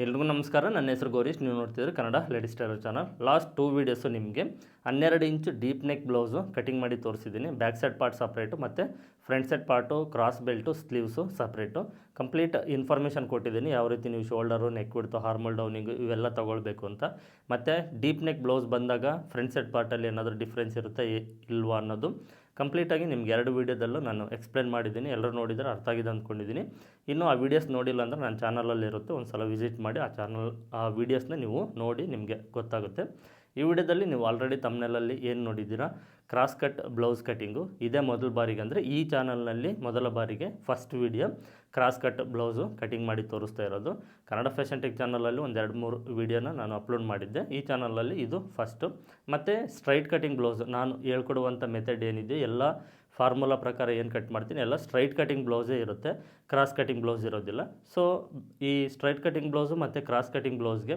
ಎಲ್ರಿಗೂ ನಮಸ್ಕಾರ. ನನ್ನ ಹೆಸರು ಗೌರೀಶ್. ನೀವು ನೋಡ್ತಿದ್ರೆ Kannada latest tailor channel. Last 2 videos ನಿಮಗೆ 12 ಇಂಚು ಡೀಪ್ ನೆಕ್ ಬ್ಲೌಸು ಕಟಿಂಗ್ ಮಾಡಿ ತೋರಿಸಿದ್ದೀನಿ. ಬ್ಯಾಕ್ ಸೈಡ್ ಪಾರ್ಟ್ ಸಪ್ರೇಟು ಮತ್ತು front side part, cross belt, sleeves separate complete information ಕೊಟ್ಟಿದ್ದೀನಿ. ಯಾವ ರೀತಿ ನೀವು ಶೋಲ್ಡರು, ನೆಕ್ ಬಿಡ್ತು, ಹಾರ್ಮಲ್ ಡೌನಿಂಗು ಇವೆಲ್ಲ ತೊಗೊಳ್ಬೇಕು ಅಂತ. ಮತ್ತು ಡೀಪ್ ನೆಕ್ ಬ್ಲೌಸ್ ಬಂದಾಗ ಫ್ರಂಟ್ ಸೈಡ್ ಪಾರ್ಟಲ್ಲಿ ಏನಾದರೂ ಡಿಫ್ರೆನ್ಸ್ ಇರುತ್ತೆ ಇಲ್ವಾ ಅನ್ನೋದು ಕಂಪ್ಲೀಟಾಗಿ ನಿಮ್ಗೆ 2 ವೀಡಿಯೋದಲ್ಲೂ ನಾನು ಎಕ್ಸ್ಪ್ಲೇನ್ ಮಾಡಿದ್ದೀನಿ. ಎಲ್ಲರೂ ನೋಡಿದರೆ ಅರ್ಥ ಆಗಿದೆ ಅಂದ್ಕೊಂಡಿದ್ದೀನಿ. ಇನ್ನೂ ಆ ವೀಡಿಯೋಸ್ ನೋಡಿಲ್ಲ ಅಂದರೆ ನನ್ನ ಚಾನಲಲ್ಲಿ ಇರುತ್ತೆ, ಒಂದು ಸಲ ವಿಸಿಟ್ ಮಾಡಿ ಆ ವೀಡಿಯೋಸ್ನ ನೀವು ನೋಡಿ ನಿಮಗೆ ಗೊತ್ತಾಗುತ್ತೆ. ಈ ವಿಡಿಯೋದಲ್ಲಿ ನೀವು ಆಲ್ರೆಡಿ ತಮ್ನೆಲಲ್ಲಿ ಏನು ನೋಡಿದ್ದೀರಾ, ಕ್ರಾಸ್ ಕಟ್ ಬ್ಲೌಸ್ ಕಟ್ಟಿಂಗು ಇದೇ ಮೊದಲ ಬಾರಿಗೆ, ಅಂದರೆ ಈ ಚಾನಲ್ನಲ್ಲಿ ಮೊದಲ ಬಾರಿಗೆ first video cross cut blouse cutting ಮಾಡಿ ತೋರಿಸ್ತಾ ಇರೋದು. ಕನ್ನಡ ಫ್ಯಾಷನ್ ಟೆಕ್ ಚಾನಲಲ್ಲಿ ಒಂದು 2-3 ವೀಡಿಯೋನ ನಾನು ಅಪ್ಲೋಡ್ ಮಾಡಿದ್ದೆ. ಈ ಚಾನಲಲ್ಲಿ ಇದು ಫಸ್ಟು. ಮತ್ತು ಸ್ಟ್ರೈಟ್ ಕಟಿಂಗ್ ಬ್ಲೌಸು ನಾನು ಹೇಳ್ಕೊಡುವಂಥ ಮೆಥಡ್ ಏನಿದೆ ಎಲ್ಲ ಫಾರ್ಮುಲಾ ಪ್ರಕಾರ ಏನು ಕಟ್ ಮಾಡ್ತೀನಿ ಎಲ್ಲ ಸ್ಟ್ರೈಟ್ ಕಟಿಂಗ್ ಬ್ಲೌಸೇ ಇರುತ್ತೆ, ಕ್ರಾಸ್ ಕಟಿಂಗ್ ಬ್ಲೌಸ್ ಇರೋದಿಲ್ಲ. ಸೊ ಈ ಸ್ಟ್ರೈಟ್ ಕಟಿಂಗ್ ಬ್ಲೌಸು ಮತ್ತು ಕ್ರಾಸ್ ಕಟಿಂಗ್ ಬ್ಲೌಸ್ಗೆ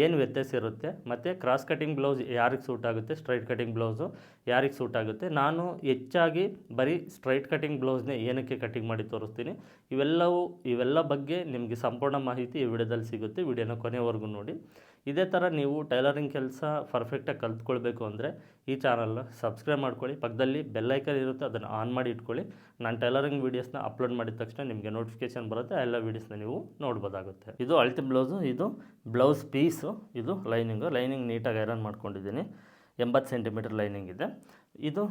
ಏನು ವ್ಯತ್ಯಾಸ ಇರುತ್ತೆ, ಮತ್ತು ಕ್ರಾಸ್ ಕಟಿಂಗ್ ಬ್ಲೌಸ್ ಯಾರಿಗೆ ಸೂಟ್ ಆಗುತ್ತೆ, ಸ್ಟ್ರೈಟ್ ಕಟಿಂಗ್ ಬ್ಲೌಸು ಯಾರಿಗೆ ಸೂಟ್ ಆಗುತ್ತೆ, ನಾನು ಹೆಚ್ಚಾಗಿ ಬರೀ ಸ್ಟ್ರೈಟ್ ಕಟಿಂಗ್ ಬ್ಲೌಸ್ನೇ ಏನಕ್ಕೆ ಕಟಿಂಗ್ ಮಾಡಿ ತೋರಿಸ್ತೀನಿ, ಇವೆಲ್ಲ ಬಗ್ಗೆ ನಿಮಗೆ ಸಂಪೂರ್ಣ ಮಾಹಿತಿ ಈ ವಿಡಿಯೋದಲ್ಲಿ ಸಿಗುತ್ತೆ. ವಿಡಿಯೋನ ಕೊನೆವರೆಗೂ ನೋಡಿ. ಇದೇ ಥರ ನೀವು ಟೈಲರಿಂಗ್ ಕೆಲಸ ಪರ್ಫೆಕ್ಟಾಗಿ ಕಲ್ತ್ಕೊಳ್ಬೇಕು ಅಂದರೆ ಈ ಚಾನಲ್ನ ಸಬ್ಸ್ಕ್ರೈಬ್ ಮಾಡ್ಕೊಳ್ಳಿ. ಪಕ್ಕದಲ್ಲಿ ಬೆಲ್ಲೈಕನ್ ಇರುತ್ತೆ, ಅದನ್ನು ಆನ್ ಮಾಡಿ ಇಟ್ಕೊಳ್ಳಿ. ನಾನು ಟೈಲರಿಂಗ್ ವೀಡಿಯೋಸ್ನ ಅಪ್ಲೋಡ್ ಮಾಡಿದ ತಕ್ಷಣ ನಿಮಗೆ ನೋಟಿಫಿಕೇಷನ್ ಬರುತ್ತೆ, ಎಲ್ಲ ವೀಡಿಯೋಸ್ನ ನೀವು ನೋಡ್ಬೋದಾಗುತ್ತೆ. ಇದು ಅಳತೆ ಬ್ಲೌಸು, ಇದು ಬ್ಲೌಸ್ ಪೀಸು, ಇದು ಲೈನಿಂಗ್ ನೀಟಾಗಿ ಐರನ್ ಮಾಡ್ಕೊಂಡಿದ್ದೀನಿ. 80 ಸೆಂಟಿಮೀಟರ್ ಲೈನಿಂಗ್ ಇದೆ. ಇದು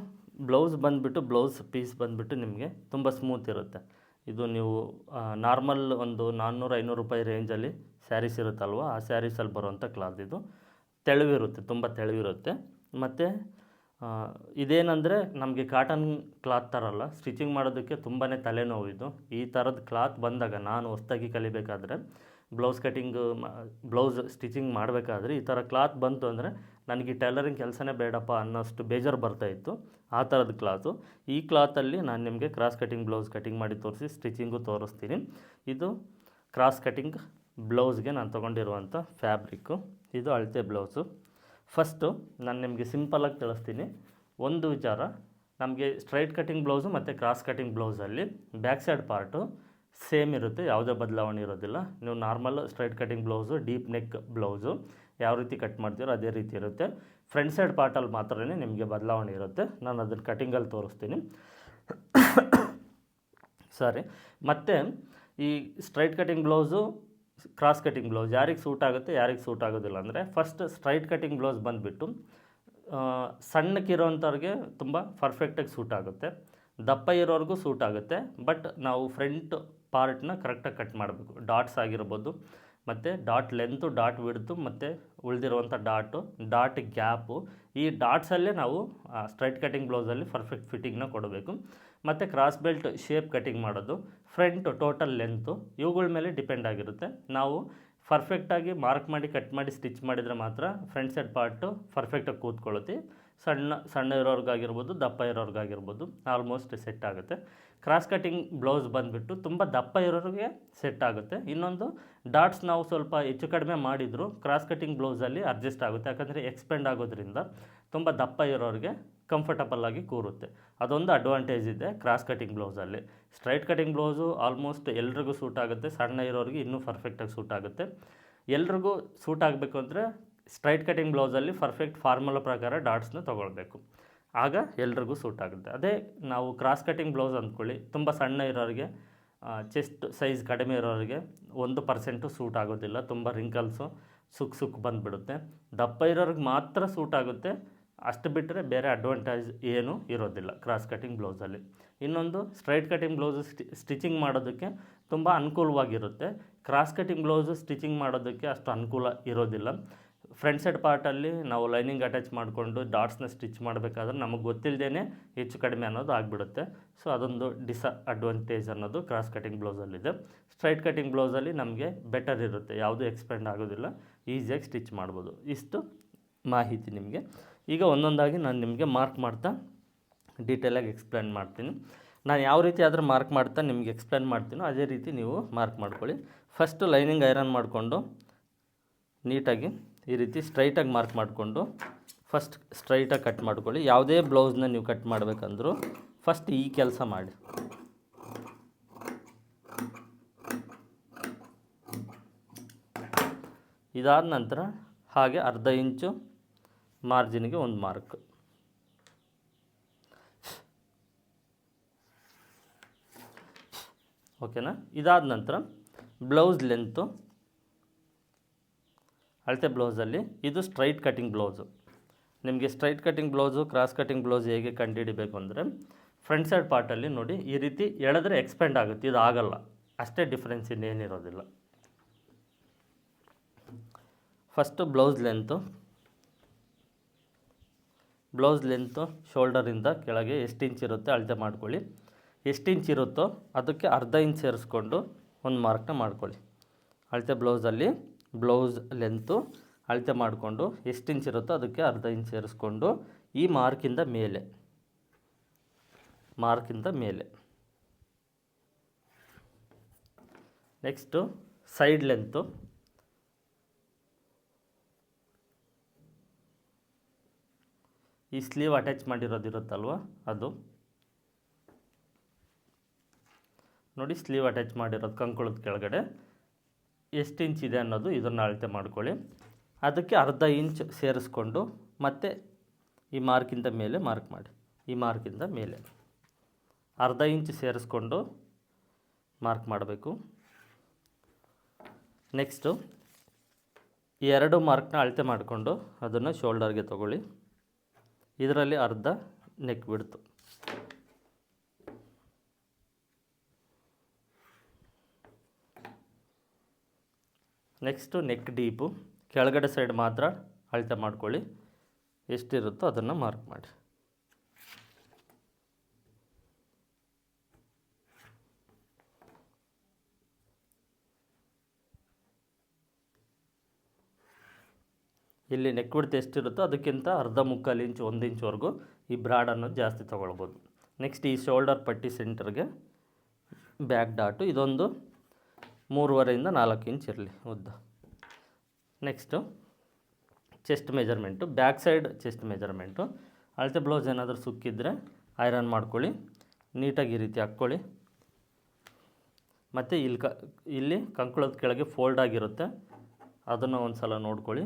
ಬ್ಲೌಸ್ ಪೀಸ್ ಬಂದುಬಿಟ್ಟು ನಿಮಗೆ ತುಂಬ ಸ್ಮೂತ್ ಇರುತ್ತೆ. ಇದು ನೀವು ನಾರ್ಮಲ್ ಒಂದು 400-500 ರೂಪಾಯಿ ರೇಂಜಲ್ಲಿ ಸ್ಯಾರೀಸ್ ಇರುತ್ತಲ್ವ, ಆ ಸ್ಯಾರೀಸಲ್ಲಿ ಬರುವಂಥ ಕ್ಲಾತ್. ಇದು ತೆಳುವಿರುತ್ತೆ, ತುಂಬ ತೆಳುವಿರುತ್ತೆ. ಮತ್ತು ಇದೇನೆಂದರೆ ನಮಗೆ ಕಾಟನ್ ಕ್ಲಾತ್ ಥರಲ್ಲ, ಸ್ಟಿಚಿಂಗ್ ಮಾಡೋದಕ್ಕೆ ತುಂಬಾ ತಲೆನೋವು. ಇದು ಈ ಥರದ ಕ್ಲಾತ್ ಬಂದಾಗ ನಾನು ಹೊಸದಾಗಿ ಕಲಿಬೇಕಾದ್ರೆ ಬ್ಲೌಸ್ ಸ್ಟಿಚಿಂಗ್ ಮಾಡಬೇಕಾದ್ರೆ ಈ ಥರ ಕ್ಲಾತ್ ಬಂತು ಅಂದರೆ ನನಗೆ ಟೈಲರಿಂಗ್ ಕೆಲಸನೇ ಬೇಡಪ್ಪ ಅನ್ನೋಷ್ಟು ಬೇಜಾರು ಬರ್ತಾಯಿತ್ತು. ಆ ಥರದ ಕ್ಲಾತು. ಈ ಕ್ಲಾತಲ್ಲಿ ನಾನು ನಿಮಗೆ ಕ್ರಾಸ್ ಕಟಿಂಗ್ ಬ್ಲೌಸ್ ಕಟಿಂಗ್ ಮಾಡಿ ತೋರಿಸಿ ಸ್ಟಿಚಿಂಗು ತೋರಿಸ್ತೀನಿ. ಇದು ಕ್ರಾಸ್ ಕಟಿಂಗ್ ಬ್ಲೌಸ್ಗೆ ನಾನು ತೊಗೊಂಡಿರುವಂಥ ಫ್ಯಾಬ್ರಿಕ್ಕು. ಇದು ಅಳತೆ ಬ್ಲೌಸು. ಫಸ್ಟು ನಾನು ನಿಮಗೆ ಸಿಂಪಲಾಗಿ ತಿಳಿಸ್ತೀನಿ. ಒಂದು ವಿಚಾರ, ನಮಗೆ ಸ್ಟ್ರೈಟ್ ಕಟಿಂಗ್ ಬ್ಲೌಸು ಮತ್ತು ಕ್ರಾಸ್ ಕಟಿಂಗ್ ಬ್ಲೌಸಲ್ಲಿ ಬ್ಯಾಕ್ ಸೈಡ್ ಪಾರ್ಟು ಸೇಮ್ ಇರುತ್ತೆ, ಯಾವುದೇ ಬದಲಾವಣೆ ಇರೋದಿಲ್ಲ. ನೀವು normal straight cutting blouse, deep neck blouse ಯಾವ ರೀತಿ ಕಟ್ ಮಾಡ್ತೀರೋ ಅದೇ ರೀತಿ ಇರುತ್ತೆ. ಫ್ರಂಟ್ ಸೈಡ್ ಪಾರ್ಟಲ್ಲಿ ಮಾತ್ರ ನಿಮಗೆ ಬದಲಾವಣೆ ಇರುತ್ತೆ. ನಾನು ಅದನ್ನು ಕಟಿಂಗಲ್ಲಿ ತೋರಿಸ್ತೀನಿ. ಮತ್ತು ಈ straight cutting blouse, cross cutting blouse ಯಾರಿಗೆ ಸೂಟ್ ಆಗುತ್ತೆ, ಯಾರಿಗೆ ಸೂಟ್ ಆಗೋದಿಲ್ಲ ಅಂದರೆ, ಫಸ್ಟ್ ಸ್ಟ್ರೈಟ್ ಕಟಿಂಗ್ ಬ್ಲೌಸ್ ಬಂದುಬಿಟ್ಟು ಸಣ್ಣಕ್ಕಿರೋಂಥವ್ರಿಗೆ ತುಂಬ ಪರ್ಫೆಕ್ಟಾಗಿ ಸೂಟ್ ಆಗುತ್ತೆ, ದಪ್ಪ ಇರೋರಿಗೂ ಸೂಟ್ ಆಗುತ್ತೆ. ಬಟ್ ನಾವು ಫ್ರಂಟ್ ಪಾರ್ಟ್ನ ಕರೆಕ್ಟಾಗಿ ಕಟ್ ಮಾಡಬೇಕು. ಡಾಟ್ಸ್ ಆಗಿರ್ಬೋದು, ಮತ್ತು ಡಾಟ್ ಲೆಂತು, ಡಾಟ್ ವಿಡ್ತು, ಮತ್ತು ಉಳಿದಿರುವಂಥ ಡಾಟ್ ಗ್ಯಾಪು, ಈ ಡಾಟ್ಸಲ್ಲೇ ನಾವು ಸ್ಟ್ರೈಟ್ ಕಟಿಂಗ್ ಬ್ಲೌಸಲ್ಲಿ ಪರ್ಫೆಕ್ಟ್ ಫಿಟ್ಟಿಂಗ್ನ ಕೊಡಬೇಕು. ಮತ್ತು ಕ್ರಾಸ್ ಬೆಲ್ಟ್ ಶೇಪ್ ಕಟಿಂಗ್ ಮಾಡೋದು, ಫ್ರಂಟ್ ಟೋಟಲ್ ಲೆಂತು, ಇವುಗಳ ಮೇಲೆ ಡಿಪೆಂಡ್ ಆಗಿರುತ್ತೆ. ನಾವು ಪರ್ಫೆಕ್ಟಾಗಿ ಮಾರ್ಕ್ ಮಾಡಿ ಕಟ್ ಮಾಡಿ ಸ್ಟಿಚ್ ಮಾಡಿದರೆ ಮಾತ್ರ ಫ್ರಂಟ್ ಸೈಡ್ ಪಾರ್ಟು ಪರ್ಫೆಕ್ಟಾಗಿ ಕೂತ್ಕೊಳ್ಳುತ್ತೆ. ಸಣ್ಣ ಇರೋರ್ಗಾಗಿರ್ಬೋದು, ದಪ್ಪ ಇರೋರ್ಗಾಗಿರ್ಬೋದು ಆಲ್ಮೋಸ್ಟ್ ಸೆಟ್ ಆಗುತ್ತೆ. ಕ್ರಾಸ್ ಕಟಿಂಗ್ ಬ್ಲೌಸ್ ಬಂದುಬಿಟ್ಟು ತುಂಬ ದಪ್ಪ ಇರೋರಿಗೆ ಸೆಟ್ ಆಗುತ್ತೆ. ಇನ್ನೊಂದು, ಡಾಟ್ಸ್ ನಾವು ಸ್ವಲ್ಪ ಹೆಚ್ಚು ಕಡಿಮೆ ಮಾಡಿದರೂ ಕ್ರಾಸ್ ಕಟಿಂಗ್ ಬ್ಲೌಸಲ್ಲಿ ಅಡ್ಜಸ್ಟ್ ಆಗುತ್ತೆ, ಯಾಕಂದರೆ ಎಕ್ಸ್ಪೆಂಡ್ ಆಗೋದ್ರಿಂದ ತುಂಬ ದಪ್ಪ ಇರೋರಿಗೆ ಕಂಫರ್ಟಬಲ್ಲಾಗಿ ಕೂರುತ್ತೆ. ಅದೊಂದು ಅಡ್ವಾಂಟೇಜ್ ಇದೆ ಕ್ರಾಸ್ ಕಟಿಂಗ್ ಬ್ಲೌಸಲ್ಲಿ. ಸ್ಟ್ರೈಟ್ ಕಟಿಂಗ್ ಬ್ಲೌಸು ಆಲ್ಮೋಸ್ಟ್ ಎಲ್ರಿಗೂ ಸೂಟ್ ಆಗುತ್ತೆ, ಸಣ್ಣ ಇರೋರಿಗೆ ಇನ್ನೂ ಪರ್ಫೆಕ್ಟಾಗಿ ಸೂಟ್ ಆಗುತ್ತೆ. ಎಲ್ರಿಗೂ ಸೂಟ್ ಆಗಬೇಕು ಅಂದರೆ ಸ್ಟ್ರೈಟ್ ಕಟಿಂಗ್ ಬ್ಲೌಸಲ್ಲಿ ಪರ್ಫೆಕ್ಟ್ ಫಾರ್ಮುಲಾ ಪ್ರಕಾರ ಡಾಟ್ಸ್ನ ತೊಗೊಳ್ಬೇಕು, ಆಗ ಎಲ್ರಿಗೂ ಸೂಟ್ ಆಗುತ್ತೆ. ಅದೇ ನಾವು ಕ್ರಾಸ್ ಕಟಿಂಗ್ ಬ್ಲೌಸ್ ಅಂದ್ಕೊಳ್ಳಿ, ತುಂಬ ಸಣ್ಣ ಇರೋರಿಗೆ, ಚೆಸ್ಟ್ ಸೈಜ್ ಕಡಿಮೆ ಇರೋರಿಗೆ 1% ಸೂಟ್ ಆಗೋದಿಲ್ಲ, ತುಂಬ ರಿಂಕಲ್ಸು ಸುಕ್ಕು ಬಂದುಬಿಡುತ್ತೆ. ದಪ್ಪ ಇರೋರಿಗೆ ಮಾತ್ರ ಸೂಟ್ ಆಗುತ್ತೆ, ಅಷ್ಟು ಬಿಟ್ಟರೆ ಬೇರೆ ಅಡ್ವಾಂಟೇಜ್ ಏನೂ ಇರೋದಿಲ್ಲ ಕ್ರಾಸ್ ಕಟಿಂಗ್ ಬ್ಲೌಸಲ್ಲಿ. ಇನ್ನೊಂದು, ಸ್ಟ್ರೈಟ್ ಕಟಿಂಗ್ ಬ್ಲೌಸು ಸ್ಟಿಚಿಂಗ್ ಮಾಡೋದಕ್ಕೆ ತುಂಬ ಅನುಕೂಲವಾಗಿರುತ್ತೆ. ಕ್ರಾಸ್ ಕಟಿಂಗ್ ಬ್ಲೌಸು ಸ್ಟಿಚಿಂಗ್ ಮಾಡೋದಕ್ಕೆ ಅಷ್ಟು ಅನುಕೂಲ ಇರೋದಿಲ್ಲ. ಫ್ರಂಟ್ ಸೈಡ್ ಪಾರ್ಟಲ್ಲಿ ನಾವು ಲೈನಿಂಗ್ ಅಟ್ಯಾಚ್ ಮಾಡಿಕೊಂಡು ಡಾಟ್ಸ್ನ ಸ್ಟಿಚ್ ಮಾಡಬೇಕಾದ್ರೆ ನಮಗೆ ಗೊತ್ತಿಲ್ಲದೇ ಹೆಚ್ಚು ಕಡಿಮೆ ಅನ್ನೋದು ಆಗಿಬಿಡುತ್ತೆ. ಸೊ ಅದೊಂದು ಡಿಸ್ಅಡ್ವಾಂಟೇಜ್ ಅನ್ನೋದು ಕ್ರಾಸ್ ಕಟಿಂಗ್ ಬ್ಲೌಸಲ್ಲಿದೆ. ಸ್ಟ್ರೈಟ್ ಕಟಿಂಗ್ ಬ್ಲೌಸಲ್ಲಿ ನಮಗೆ ಬೆಟರ್ ಇರುತ್ತೆ, ಯಾವುದೂ ಎಕ್ಸ್ಪೆಂಡ್ ಆಗೋದಿಲ್ಲ, ಈಸಿಯಾಗಿ ಸ್ಟಿಚ್ ಮಾಡ್ಬೋದು. ಇಷ್ಟು ಮಾಹಿತಿ ನಿಮಗೆ. ಈಗ ಒಂದೊಂದಾಗಿ ನಾನು ನಿಮಗೆ ಮಾರ್ಕ್ ಮಾಡ್ತಾ ಡೀಟೇಲಾಗಿ ಎಕ್ಸ್ಪ್ಲೇನ್ ಮಾಡ್ತೀನಿ. ನಾನು ಯಾವ ರೀತಿ ಆದರೂ ಮಾರ್ಕ್ ಮಾಡ್ತಾ ನಿಮಗೆ ಎಕ್ಸ್ಪ್ಲೇನ್ ಮಾಡ್ತೀನೋ ಅದೇ ರೀತಿ ನೀವು ಮಾರ್ಕ್ ಮಾಡ್ಕೊಳ್ಳಿ. ಫಸ್ಟು ಲೈನಿಂಗ್ ಐರನ್ ಮಾಡಿಕೊಂಡು ನೀಟಾಗಿ ಈ ರೀತಿ ಸ್ಟ್ರೈಟಾಗಿ ಮಾರ್ಕ್ ಮಾಡಿಕೊಂಡು ಫಸ್ಟ್ ಸ್ಟ್ರೈಟಾಗಿ ಕಟ್ ಮಾಡ್ಕೊಳ್ಳಿ. ಯಾವುದೇ ಬ್ಲೌಸ್ನ ನೀವು ಕಟ್ ಮಾಡಬೇಕಂದ್ರೂ ಫಸ್ಟ್ ಈ ಕೆಲಸ ಮಾಡಿ. ಇದಾದ ನಂತರ ಹಾಗೆ ಅರ್ಧ ಇಂಚು ಮಾರ್ಜಿನ್ಗೆ ಒಂದು ಮಾರ್ಕ್. ಓಕೆನಾ. ಇದಾದ ನಂತರ ಬ್ಲೌಸ್ ಲೆಂತು ಅಳತೆ ಬ್ಲೌಸಲ್ಲಿ ಇದು ಸ್ಟ್ರೈಟ್ ಕಟಿಂಗ್ ಬ್ಲೌಸು. ನಿಮಗೆ straight cutting blouse cross cutting blouse ಹೇಗೆ ಕಂಡುಹಿಡಿಬೇಕು ಅಂದರೆ ಫ್ರಂಟ್ ಸೈಡ್ ಪಾರ್ಟಲ್ಲಿ ನೋಡಿ ಈ ರೀತಿ ಎಳೆದ್ರೆ ಎಕ್ಸ್ಪೆಂಡ್ ಆಗುತ್ತೆ, ಇದು ಆಗಲ್ಲ, ಅಷ್ಟೇ ಡಿಫ್ರೆನ್ಸ್, ಇನ್ನೇನಿರೋದಿಲ್ಲ. ಫಸ್ಟು ಬ್ಲೌಸ್ ಲೆಂತು ಶೋಲ್ಡರಿಂದ ಕೆಳಗೆ ಎಷ್ಟು ಇಂಚ್ ಇರುತ್ತೆ ಅಳತೆ ಮಾಡ್ಕೊಳ್ಳಿ. ಎಷ್ಟು ಇಂಚ್ ಇರುತ್ತೋ ಅದಕ್ಕೆ ಅರ್ಧ ಇಂಚ್ ಸೇರಿಸ್ಕೊಂಡು ಒಂದು ಮಾರ್ಕ್ನ ಮಾಡ್ಕೊಳ್ಳಿ. ಅಳತೆ ಬ್ಲೌಸಲ್ಲಿ ಬ್ಲೌಸ್ ಲೆಂತು ಅಳತೆ ಮಾಡಿಕೊಂಡು ಎಷ್ಟು ಇಂಚ್ ಇರುತ್ತೋ ಅದಕ್ಕೆ ಅರ್ಧ ಇಂಚ್ ಸೇರಿಸ್ಕೊಂಡು ಈ ಮಾರ್ಕಿಂದ ಮೇಲೆ ನೆಕ್ಸ್ಟು ಸೈಡ್ ಲೆಂತು ಈ ಸ್ಲೀವ್ ಅಟ್ಯಾಚ್ ಮಾಡಿರೋದಿರುತ್ತಲ್ವ ಅದು ನೋಡಿ, ಸ್ಲೀವ್ ಅಟ್ಯಾಚ್ ಮಾಡಿರೋದು ಕಂಕುಳದ ಕೆಳಗಡೆ ಎಷ್ಟು ಇಂಚ್ ಇದೆ ಅನ್ನೋದು ಇದನ್ನು ಅಳತೆ ಮಾಡ್ಕೊಳ್ಳಿ. ಅದಕ್ಕೆ ಅರ್ಧ ಇಂಚ್ ಸೇರಿಸ್ಕೊಂಡು ಮತ್ತೆ ಈ ಮಾರ್ಕಿಂದ ಮೇಲೆ ಮಾರ್ಕ್ ಮಾಡಿ. ಈ ಮಾರ್ಕಿಂದ ಮೇಲೆ ಅರ್ಧ ಇಂಚ್ ಸೇರಿಸ್ಕೊಂಡು ಮಾರ್ಕ್ ಮಾಡಬೇಕು. ನೆಕ್ಸ್ಟು ಈ ಎರಡು ಮಾರ್ಕ್ನ ಅಳತೆ ಮಾಡಿಕೊಂಡು ಅದನ್ನು ಶೋಲ್ಡರ್ಗೆ ತಗೊಳ್ಳಿ. ಇದರಲ್ಲಿ ಅರ್ಧ ನೆಕ್ ಬಿಡ್ತು. ನೆಕ್ಸ್ಟು ನೆಕ್ ಡೀಪು ಕೆಳಗಡೆ ಸೈಡ್ ಮಾತ್ರ ಅಳತೆ ಮಾಡ್ಕೊಳ್ಳಿ. ಎಷ್ಟಿರುತ್ತೋ ಅದನ್ನು ಮಾರ್ಕ್ ಮಾಡಿ. ಇಲ್ಲಿ ನೆಕ್ ವಿಡ್ತ್ ಎಷ್ಟಿರುತ್ತೋ ಅದಕ್ಕಿಂತ ಅರ್ಧ ಮುಕ್ಕಾಲು ಇಂಚು 1 ಇಂಚ್ವರೆಗೂ ಈ ಬ್ರಾಡನ್ನು ಜಾಸ್ತಿ ತೊಗೊಳ್ಬೋದು. ನೆಕ್ಸ್ಟ್ ಈ ಶೋಲ್ಡರ್ ಪಟ್ಟಿ ಸೆಂಟರ್ಗೆ ಬ್ಯಾಕ್ ಡಾಟು ಇದೊಂದು 3.5 ಇಂದ 4 ಇಂಚ್ ಇರಲಿ ಉದ್ದ. Next chest measurement, back side chest measurement. ಅಳತೆ ಬ್ಲೌಸ್ ಏನಾದರೂ ಸುಕ್ಕಿದ್ರೆ ಐರನ್ ಮಾಡ್ಕೊಳ್ಳಿ, ನೀಟಾಗಿ ಈ ರೀತಿ ಹಾಕ್ಕೊಳ್ಳಿ. ಮತ್ತು ಇಲ್ಲಿ ಕಂಕುಳದ ಕೆಳಗೆ ಫೋಲ್ಡ್ ಆಗಿರುತ್ತೆ, ಅದನ್ನು ಒಂದು ಸಲ ನೋಡ್ಕೊಳ್ಳಿ.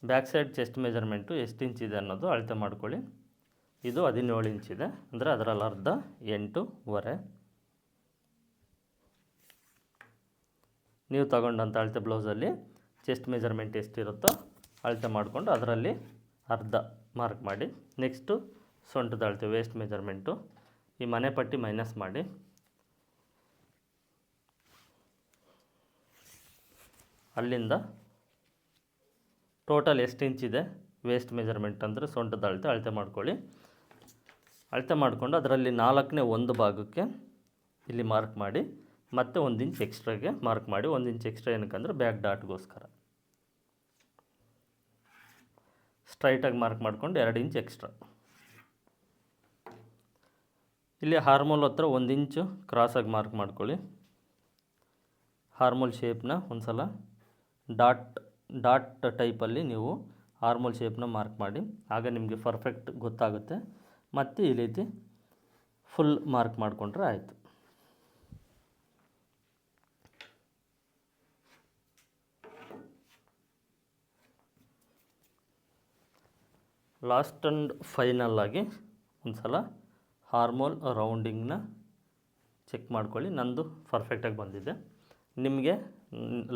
ಬ್ಯಾಕ್ ಸೈಡ್ ಚೆಸ್ಟ್ ಮೆಜರ್ಮೆಂಟು ಎಷ್ಟು ಇಂಚ್ ಇದೆ ಅನ್ನೋದು ಅಳತೆ ಮಾಡ್ಕೊಳ್ಳಿ. ಇದು 17 ಇಂಚಿದೆ, ಅಂದರೆ ಅದರಲ್ಲಿ ಅರ್ಧ 8.5. ನೀವು ತಗೊಂಡಂಥ ಅಳತೆ ಬ್ಲೌಸಲ್ಲಿ ಚೆಸ್ಟ್ ಮೆಜರ್ಮೆಂಟ್ ಎಷ್ಟಿರುತ್ತೋ ಅಳತೆ ಮಾಡಿಕೊಂಡು ಅದರಲ್ಲಿ ಅರ್ಧ ಮಾರ್ಕ್ ಮಾಡಿ. ನೆಕ್ಸ್ಟು ಸೊಂಟದ ಅಳತೆ ವೇಸ್ಟ್ ಮೆಜರ್ಮೆಂಟು ಈ ಮನೆ ಪಟ್ಟಿ ಮೈನಸ್ ಮಾಡಿ. ಅಲ್ಲಿಂದ ಟೋಟಲ್ ಎಷ್ಟು ಇಂಚಿದೆ ವೇಸ್ಟ್ ಮೆಜರ್ಮೆಂಟ್ ಅಂದರೆ ಸೊಂಟದ ಅಳತೆ ಮಾಡ್ಕೊಳ್ಳಿ. ಅಳತೆ ಮಾಡಿಕೊಂಡು ಅದರಲ್ಲಿ 4ನೇ 1 ಭಾಗಕ್ಕೆ ಇಲ್ಲಿ ಮಾರ್ಕ್ ಮಾಡಿ, ಮತ್ತು 1 ಇಂಚ್ ಎಕ್ಸ್ಟ್ರಾಗೆ ಮಾರ್ಕ್ ಮಾಡಿ. 1 ಇಂಚ್ ಎಕ್ಸ್ಟ್ರಾ ಏನಕ್ಕಂದರೆ ಬ್ಯಾಕ್ ಡಾಟ್ಗೋಸ್ಕರ. ಸ್ಟ್ರೈಟಾಗಿ ಮಾರ್ಕ್ ಮಾಡಿಕೊಂಡು 2 ಇಂಚ್ ಎಕ್ಸ್ಟ್ರಾ. ಇಲ್ಲಿ ಹಾರ್ಮೋಲ್ ಹತ್ರ 1 ಇಂಚು ಕ್ರಾಸಾಗಿ ಮಾರ್ಕ್ ಮಾಡ್ಕೊಳ್ಳಿ. ಹಾರ್ಮೋಲ್ ಶೇಪ್ನ ಒಂದು ಸಲ ಡಾಟ್ ಟೈಪಲ್ಲಿ ನೀವು ಹಾರ್ಮೋಲ್ ಶೇಪ್ನ ಮಾರ್ಕ್ ಮಾಡಿ, ಆಗ ನಿಮಗೆ ಪರ್ಫೆಕ್ಟ್ ಗೊತ್ತಾಗುತ್ತೆ. ಮತ್ತು ಈ ರೀತಿ ಫುಲ್ ಮಾರ್ಕ್ ಮಾಡಿಕೊಂಡ್ರೆ ಆಯಿತು. ಲಾಸ್ಟ್ ಆ್ಯಂಡ್ ಫೈನಲ್ ಆಗಿ ಒಂದು ಸಲ ಹಾರ್ಮೋಲ್ ರೌಂಡಿಂಗ್ನ ಚೆಕ್ ಮಾಡ್ಕೊಳ್ಳಿ. ನಂದು ಪರ್ಫೆಕ್ಟಾಗಿ ಬಂದಿದೆ. ನಿಮಗೆ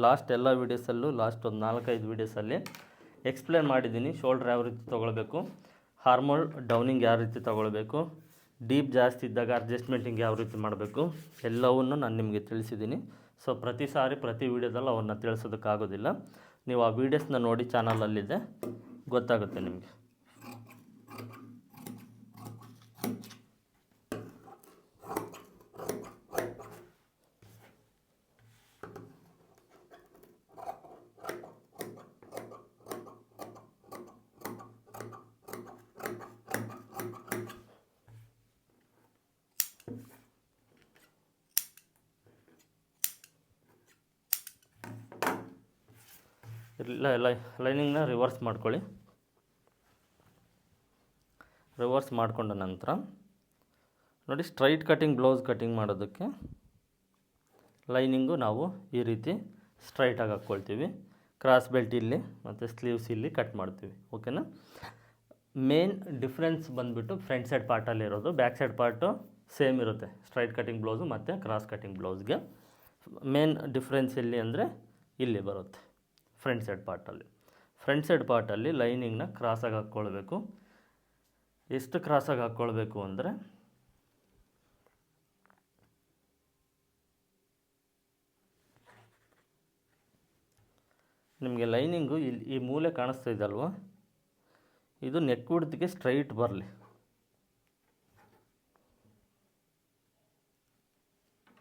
ಲಾಸ್ಟ್ ಎಲ್ಲ ವೀಡಿಯೋಸಲ್ಲೂ ಲಾಸ್ಟ್ ಒಂದು 4-5 ವೀಡಿಯೋಸಲ್ಲಿ ಎಕ್ಸ್ಪ್ಲೇನ್ ಮಾಡಿದ್ದೀನಿ. ಶೋಲ್ಡ್ರ್ ಯಾವ ರೀತಿ ತೊಗೊಳ್ಬೇಕು, ಹಾರ್ಮೋಲ್ ಡೌನಿಂಗ್ ಯಾವ ರೀತಿ ತೊಗೊಳ್ಬೇಕು, ಡೀಪ್ ಜಾಸ್ತಿ ಇದ್ದಾಗ ಅಡ್ಜಸ್ಟ್ಮೆಂಟಿಂಗ್ ಯಾವ ರೀತಿ ಮಾಡಬೇಕು, ಎಲ್ಲವನ್ನೂ ನಾನು ನಿಮಗೆ ತಿಳಿಸಿದ್ದೀನಿ. ಸೊ ಪ್ರತಿ ವೀಡಿಯೋದಲ್ಲಿ ಅವನ್ನ ತಿಳಿಸೋದಕ್ಕಾಗೋದಿಲ್ಲ. ನೀವು ಆ ವೀಡಿಯೋಸ್ನ ನೋಡಿ, ಚಾನಲಲ್ಲಿದೆ, ಗೊತ್ತಾಗುತ್ತೆ ನಿಮಗೆ. ಲೈನಿಂಗ್ನ ರಿವರ್ಸ್ ಮಾಡ್ಕೊಳ್ಳಿ. ರಿವರ್ಸ್ ಮಾಡಿಕೊಂಡ ನಂತರ ನೋಡಿ, ಸ್ಟ್ರೈಟ್ ಕಟಿಂಗ್ ಬ್ಲೌಸ್ ಕಟಿಂಗ್ ಮಾಡೋದಕ್ಕೆ ಲೈನಿಂಗು ನಾವು ಈ ರೀತಿ ಸ್ಟ್ರೈಟಾಗಿ ಹಾಕ್ಕೊಳ್ತೀವಿ. ಕ್ರಾಸ್ ಬೆಲ್ಟ್ ಇಲ್ಲಿ ಮತ್ತು ಸ್ಲೀವ್ಸ್ ಇಲ್ಲಿ ಕಟ್ ಮಾಡ್ತೀವಿ. ಓಕೆನಾ. ಮೇನ್ ಡಿಫ್ರೆನ್ಸ್ ಬಂದುಬಿಟ್ಟು ಫ್ರಂಟ್ ಸೈಡ್ ಪಾರ್ಟಲ್ಲಿ ಇರೋದು. ಬ್ಯಾಕ್ ಸೈಡ್ ಪಾರ್ಟು ಸೇಮ್ ಇರುತ್ತೆ ಸ್ಟ್ರೈಟ್ ಕಟಿಂಗ್ ಬ್ಲೌಸು ಮತ್ತು ಕ್ರಾಸ್ ಕಟಿಂಗ್ ಬ್ಲೌಸ್ಗೆ. ಮೇನ್ ಡಿಫ್ರೆನ್ಸ್ ಎಲ್ಲಿ ಅಂದರೆ ಇಲ್ಲಿ ಬರುತ್ತೆ ಫ್ರಂಟ್ ಸೈಡ್ ಪಾರ್ಟಲ್ಲಿ. ಫ್ರಂಟ್ ಸೈಡ್ ಪಾರ್ಟಲ್ಲಿ ಲೈನಿಂಗ್ನ ಕ್ರಾಸಾಗಿ ಹಾಕ್ಕೊಳ್ಬೇಕು. ಎಷ್ಟು ಕ್ರಾಸಾಗಿ ಹಾಕ್ಕೊಳ್ಬೇಕು ಅಂದರೆ ನಿಮಗೆ ಲೈನಿಂಗು ಇಲ್ಲಿ ಈ ಮೂಲೆ ಕಾಣಿಸ್ತಾ ಇದೆ ಅಲ್ವಾ, ಇದು ನೆಕ್ ವಿಡ್ತ್ಗೆ ಸ್ಟ್ರೈಟ್ ಬರಲಿ.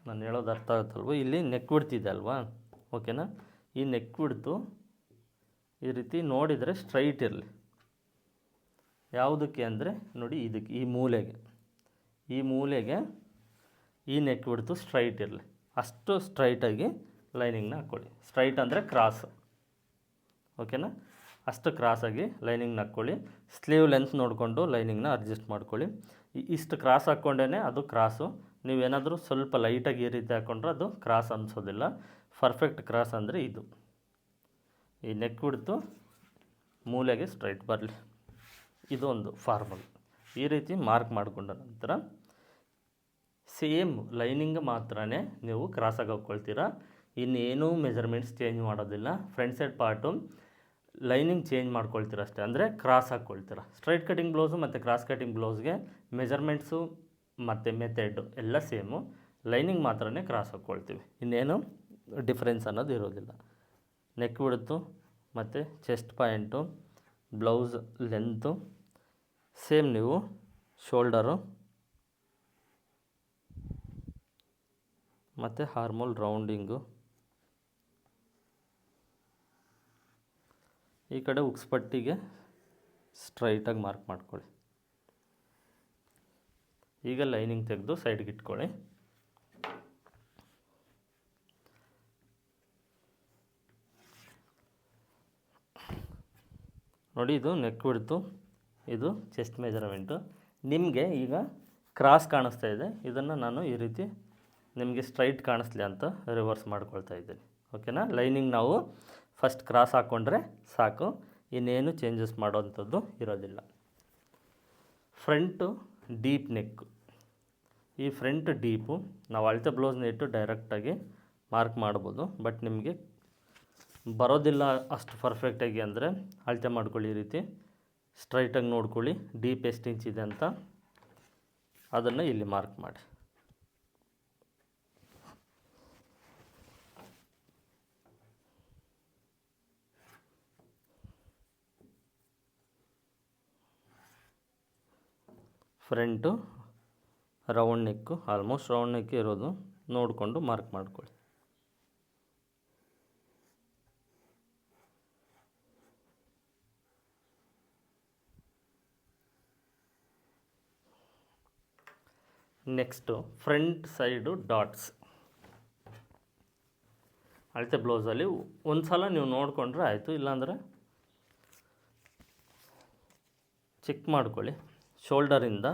ನಾನು ಹೇಳೋದು ಅರ್ಥ ಆಗುತ್ತಲ್ವ. ಇಲ್ಲಿ ನೆಕ್ ವಿಡ್ತ್ ಇದೆ ಅಲ್ವಾ, ಓಕೆನಾ. ಈ ನೆಕ್ ವಿಡ್ತು ಈ ರೀತಿ ನೋಡಿದರೆ ಸ್ಟ್ರೈಟ್ ಇರಲಿ. ಯಾವುದಕ್ಕೆ ಅಂದರೆ ನೋಡಿ, ಇದಕ್ಕೆ ಈ ಮೂಲೆಗೆ ಈ ನೆಕ್ ವಿಡ್ತು ಸ್ಟ್ರೈಟ್ ಇರಲಿ. ಅಷ್ಟು ಸ್ಟ್ರೈಟಾಗಿ ಲೈನಿಂಗ್ನ ಹಾಕ್ಕೊಳ್ಳಿ. ಸ್ಟ್ರೈಟ್ ಅಂದರೆ ಕ್ರಾಸ್, ಓಕೆನಾ. ಅಷ್ಟು ಕ್ರಾಸಾಗಿ ಲೈನಿಂಗ್ನ ಹಾಕ್ಕೊಳ್ಳಿ. ಸ್ಲೀವ್ ಲೆಂತ್ ನೋಡಿಕೊಂಡು ಲೈನಿಂಗ್ನ ಅಡ್ಜಸ್ಟ್ ಮಾಡ್ಕೊಳ್ಳಿ. ಇಷ್ಟು ಕ್ರಾಸ್ ಹಾಕ್ಕೊಂಡೇ ಅದು ಕ್ರಾಸು. ನೀವೇನಾದರೂ ಸ್ವಲ್ಪ ಲೈಟಾಗಿ ಈ ರೀತಿ ಹಾಕ್ಕೊಂಡ್ರೆ ಅದು ಕ್ರಾಸ್ ಅನಿಸೋದಿಲ್ಲ. ಪರ್ಫೆಕ್ಟ್ ಕ್ರಾಸ್ ಅಂದರೆ ಇದು. ಈ ನೆಕ್ ವಿಡ್ತು ಮೂಲೆಗೆ ಸ್ಟ್ರೈಟ್ ಬರಲಿ. ಇದು ಒಂದು ಫಾರ್ಮಲ್. ಈ ರೀತಿ ಮಾರ್ಕ್ ಮಾಡಿಕೊಂಡ ನಂತರ ಸೇಮ್ ಲೈನಿಂಗ್ ಮಾತ್ರ ನೀವು ಕ್ರಾಸಾಗಿ ಹಾಕ್ಕೊಳ್ತೀರಾ. ಇನ್ನೇನೂ ಮೆಜರ್ಮೆಂಟ್ಸ್ ಚೇಂಜ್ ಮಾಡೋದಿಲ್ಲ. Front side part lining change ಮಾಡ್ಕೊಳ್ತೀರ ಅಷ್ಟೇ, ಅಂದರೆ ಕ್ರಾಸ್ ಹಾಕ್ಕೊಳ್ತೀರ. ಸ್ಟ್ರೈಟ್ ಕಟಿಂಗ್ ಬ್ಲೌಸು ಮತ್ತು ಕ್ರಾಸ್ ಕಟಿಂಗ್ ಬ್ಲೌಸ್ಗೆ ಮೆಜರ್ಮೆಂಟ್ಸು ಮತ್ತು ಮೆಥಡು ಎಲ್ಲ ಸೇಮು. ಲೈನಿಂಗ್ ಮಾತ್ರ ಕ್ರಾಸ್ ಹಾಕ್ಕೊಳ್ತೀವಿ. ಇನ್ನೇನು ಡಿಫ್ರೆನ್ಸ್ ಅನ್ನೋದು ಇರೋದಿಲ್ಲ. ನೆಕ್ ವಿಡ್ತು ಮತ್ತು chest point, blouse length same. ನೀವು ಶೋಲ್ಡರು ಮತ್ತು ಹಾರ್ಮೋಲ್ ರೌಂಡಿಂಗು, ಈ ಕಡೆ ಉಕ್ಸ್ ಪಟ್ಟಿಗೆ ಸ್ಟ್ರೈಟಾಗಿ ಮಾರ್ಕ್ ಮಾಡ್ಕೊಳ್ಳಿ. ಈಗ ಲೈನಿಂಗ್ ತೆಗೆದು ಸೈಡ್ಗೆ ಇಟ್ಕೊಳ್ಳಿ. ನೋಡಿ, ಇದು ನೆಕ್ ವಿಡ್ತು, ಇದು ಚೆಸ್ಟ್ ಮೆಜರ್ಮೆಂಟು. ನಿಮಗೆ ಈಗ ಕ್ರಾಸ್ ಕಾಣಿಸ್ತಾ ಇದೆ, ಇದನ್ನು ನಾನು ಈ ರೀತಿ ನಿಮಗೆ ಸ್ಟ್ರೈಟ್ ಕಾಣಿಸ್ಲಿ ಅಂತ ರಿವರ್ಸ್ ಮಾಡ್ಕೊಳ್ತಾ ಇದ್ದೀನಿ. ಓಕೆನಾ. ಲೈನಿಂಗ್ ನಾವು ಫಸ್ಟ್ ಕ್ರಾಸ್ ಹಾಕ್ಕೊಂಡ್ರೆ ಸಾಕು, ಇನ್ನೇನು ಚೇಂಜಸ್ ಮಾಡೋವಂಥದ್ದು ಇರೋದಿಲ್ಲ. ಫ್ರಂಟು ಡೀಪ್ ನೆಕ್ಕು. ಈ ಫ್ರಂಟ್ ಡೀಪು ನಾವು ಅಳತೆ ಬ್ಲೌಸ್ನ ಇಟ್ಟು ಡೈರೆಕ್ಟಾಗಿ ಮಾರ್ಕ್ ಮಾಡ್ಬೋದು. ಬಟ್ ನಿಮಗೆ ಬರೋದಿಲ್ಲ ಅಷ್ಟು ಪರ್ಫೆಕ್ಟಾಗಿ ಅಂದರೆ ಅಳತೆ ಮಾಡ್ಕೊಳ್ಳಿ. ಈ ರೀತಿ ಸ್ಟ್ರೈಟಾಗಿ ನೋಡ್ಕೊಳ್ಳಿ ಡೀಪ್ ಎಷ್ಟು ಇಂಚ್ ಇದೆ ಅಂತ, ಅದನ್ನು ಇಲ್ಲಿ ಮಾರ್ಕ್ ಮಾಡಿ. ಫ್ರಂಟು ರೌಂಡ್ ನೆಕ್ಕು, ಆಲ್ಮೋಸ್ಟ್ ರೌಂಡ್ ನೆಕ್ ಇರೋದು ನೋಡಿಕೊಂಡು ಮಾರ್ಕ್ ಮಾಡ್ಕೊಳ್ಳಿ. Next front side dots. ಅಳತೆ ಬ್ಲೌಸಲ್ಲಿ ಒಂದು ಸಲ ನೀವು ನೋಡಿಕೊಂಡ್ರೆ ಆಯಿತು, ಇಲ್ಲಾಂದರೆ ಚೆಕ್ ಮಾಡ್ಕೊಳ್ಳಿ. ಶೋಲ್ಡರಿಂದ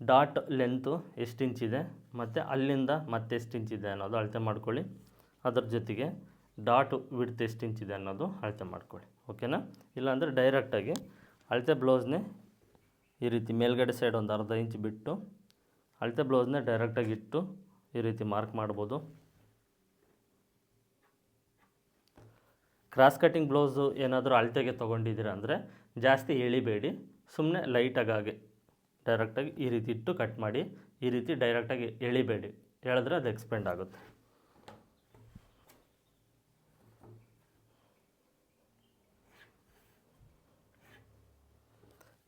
ಡಾಟ್ ಲೆಂತು ಎಷ್ಟು ಇಂಚಿದೆ ಮತ್ತು ಅಲ್ಲಿಂದ ಮತ್ತೆ ಎಷ್ಟು ಇಂಚಿದೆ ಅನ್ನೋದು ಅಳತೆ ಮಾಡ್ಕೊಳ್ಳಿ. ಅದರ ಜೊತೆಗೆ ಡಾಟ್ ವಿಡ್ತ್ ಎಷ್ಟು ಇಂಚಿದೆ ಅನ್ನೋದು ಅಳತೆ ಮಾಡ್ಕೊಳ್ಳಿ. ಓಕೆನಾ. ಇಲ್ಲಾಂದರೆ ಡೈರೆಕ್ಟಾಗಿ ಅಳತೆ ಬ್ಲೌಸ್ನೇ ಈ ರೀತಿ ಮೇಲ್ಗಡೆ ಸೈಡ್ ಒಂದು ಅರ್ಧ ಇಂಚ್ ಬಿಟ್ಟು ಅಳತೆ ಬ್ಲೌಸ್ನೇ ಡೈರೆಕ್ಟಾಗಿ ಇಟ್ಟು ಈ ರೀತಿ ಮಾರ್ಕ್ ಮಾಡ್ಬೋದು. ಕ್ರಾಸ್ ಕಟಿಂಗ್ ಬ್ಲೌಸು ಏನಾದರೂ ಅಳತೆಗೆ ತೊಗೊಂಡಿದ್ದೀರ ಅಂದರೆ ಜಾಸ್ತಿ ಎಳಿಬೇಡಿ, ಸುಮ್ಮನೆ ಲೈಟಾಗಿ ಡೈರೆಕ್ಟಾಗಿ ಈ ರೀತಿ ಇಟ್ಟು ಕಟ್ ಮಾಡಿ. ಈ ರೀತಿ ಡೈರೆಕ್ಟಾಗಿ ಎಳಿಬೇಡಿ, ಎಳೆದ್ರೆ ಅದು ಎಕ್ಸ್ಪೆಂಡ್ ಆಗುತ್ತೆ.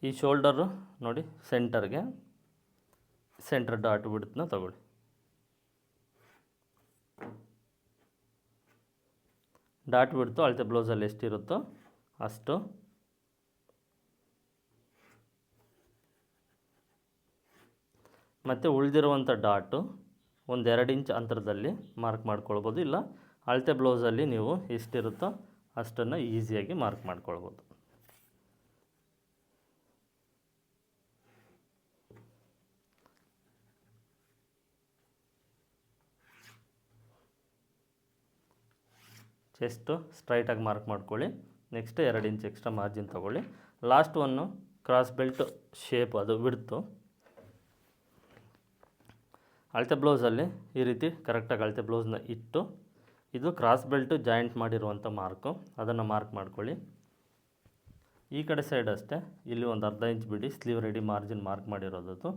ಈ ಶೋಲ್ಡರು ನೋಡಿ, ಸೆಂಟರ್ ಡಾಟ್ ಬಿಡ್ತನ್ನ ತಗೊಳ್ಳಿ. ಡಾಟ್ ಬಿಡ್ತು ಅಳತೆ ಬ್ಲೌಸಲ್ಲಿ ಎಷ್ಟಿರುತ್ತೋ ಅಷ್ಟು. ಮತ್ತು ಉಳಿದಿರುವಂಥ ಡಾಟು ಒಂದು 2 ಇಂಚ್ ಅಂತರದಲ್ಲಿ ಮಾರ್ಕ್ ಮಾಡ್ಕೊಳ್ಬೋದು. ಇಲ್ಲ ಅಳತೆ ಬ್ಲೌಸಲ್ಲಿ ನೀವು ಎಷ್ಟಿರುತ್ತೋ ಅಷ್ಟನ್ನು ಈಸಿಯಾಗಿ ಮಾರ್ಕ್ ಮಾಡ್ಕೊಳ್ಬೋದು. ಚೆಸ್ಟು ಸ್ಟ್ರೈಟಾಗಿ ಮಾರ್ಕ್ ಮಾಡ್ಕೊಳ್ಳಿ. ನೆಕ್ಸ್ಟ್ 2 ಇಂಚ್ ಎಕ್ಸ್ಟ್ರಾ ಮಾರ್ಜಿನ್ ತೊಗೊಳ್ಳಿ. Last one cross belt shape, ಅದು ಬಿಡ್ತು. ಅಳತೆ ಬ್ಲೌಸಲ್ಲಿ ಈ ರೀತಿ ಕರೆಕ್ಟಾಗಿ ಅಳತೆ ಬ್ಲೌಸ್ನ ಇಟ್ಟು, ಇದು ಕ್ರಾಸ್ ಬೆಲ್ಟು ಜಾಯಿಂಟ್ ಮಾಡಿರುವಂಥ ಮಾರ್ಕು, ಅದನ್ನು ಮಾರ್ಕ್ ಮಾಡ್ಕೊಳ್ಳಿ. ಈ ಕಡೆ ಸೈಡ್ ಅಷ್ಟೇ, ಇಲ್ಲಿ ಒಂದು ಅರ್ಧ ಇಂಚ್ ಬಿಡಿ, ಸ್ಲೀವ್ ರೆಡಿ ಮಾರ್ಜಿನ್ ಮಾರ್ಕ್ ಮಾಡಿರೋದು.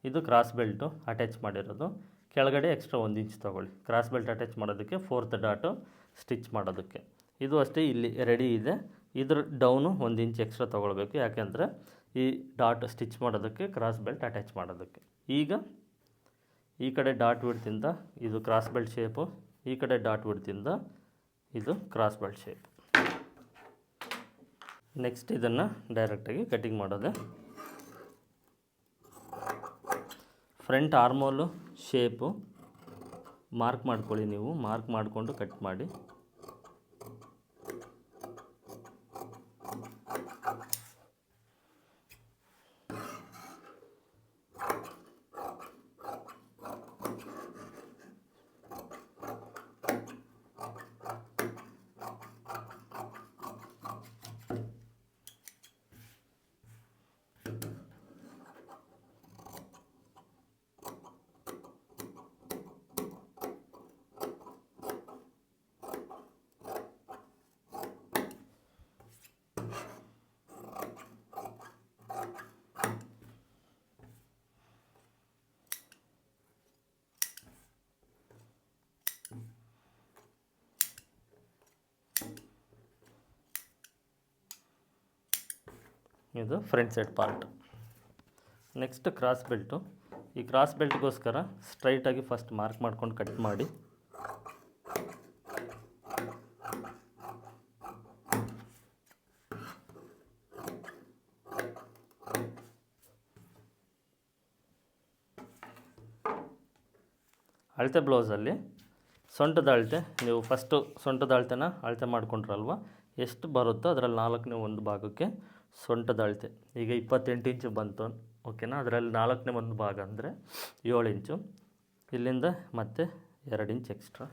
ಇದು ಕ್ರಾಸ್ ಬೆಲ್ಟು ಅಟ್ಯಾಚ್ ಮಾಡಿರೋದು. ಕೆಳಗಡೆ ಎಕ್ಸ್ಟ್ರಾ 1 ಇಂಚ್ ತೊಗೊಳ್ಳಿ, ಕ್ರಾಸ್ ಬೆಲ್ಟ್ ಅಟ್ಯಾಚ್ ಮಾಡೋದಕ್ಕೆ 4th ಡಾಟು ಸ್ಟಿಚ್ ಮಾಡೋದಕ್ಕೆ. ಇದು ಅಷ್ಟೇ ಇಲ್ಲಿ ರೆಡಿ ಇದೆ. ಇದ್ರ ಡೌನು 1 ಇಂಚ್ ಎಕ್ಸ್ಟ್ರಾ ತೊಗೊಳ್ಬೇಕು, ಯಾಕೆಂದರೆ ಈ ಡಾಟ್ ಸ್ಟಿಚ್ ಮಾಡೋದಕ್ಕೆ, ಕ್ರಾಸ್ ಬೆಲ್ಟ್ ಅಟ್ಯಾಚ್ ಮಾಡೋದಕ್ಕೆ. ಈಗ ಈ ಕಡೆ ಡಾಟ್ ವಿಡ್ತಿಂದ ಇದು ಕ್ರಾಸ್ ಬೆಲ್ಟ್ ಶೇಪು, ಈ ಕಡೆ ಡಾಟ್ ವಿಡ್ತಿಂದ ಇದು ಕ್ರಾಸ್ ಬೆಲ್ಟ್ ಶೇಪ್. ನೆಕ್ಸ್ಟ್ ಇದನ್ನು ಡೈರೆಕ್ಟಾಗಿ ಕಟಿಂಗ್ ಮಾಡೋದೆ. ಫ್ರಂಟ್ ಆರ್ಮೋಲು ಶೇಪು ಮಾರ್ಕ್ ಮಾಡ್ಕೊಳ್ಳಿ, ನೀವು ಮಾರ್ಕ್ ಮಾಡಿಕೊಂಡು ಕಟ್ ಮಾಡಿ. ಇದು front side part. Next cross belt. ಈ ಕ್ರಾಸ್ ಬೆಲ್ಟ್ಗೋಸ್ಕರ ಸ್ಟ್ರೈಟಾಗಿ ಫಸ್ಟ್ ಮಾರ್ಕ್ ಮಾಡ್ಕೊಂಡು ಕಟ್ ಮಾಡಿ. ಅಳತೆ ಬ್ಲೌಸಲ್ಲಿ ಸೊಂಟದ ಅಳತೆ, ನೀವು ಫಸ್ಟು ಸೊಂಟದ ಅಳತೆನ ಅಳತೆ ಮಾಡ್ಕೊಂಡ್ರಲ್ವ, ಎಷ್ಟು ಬರುತ್ತೋ ಅದರಲ್ಲಿ 4ನೇ ಒಂದು ಭಾಗಕ್ಕೆ ಸೊಂಟದ ಅಳತೆ. ಈಗ 28 ಇಂಚು ಬಂತು, ಓಕೆನಾ. ಅದರಲ್ಲಿ 4ನೇ ಒಂದು ಭಾಗ ಅಂದರೆ 7 ಇಂಚು. ಇಲ್ಲಿಂದ ಮತ್ತೆ 2 ಇಂಚ್ ಎಕ್ಸ್ಟ್ರಾ.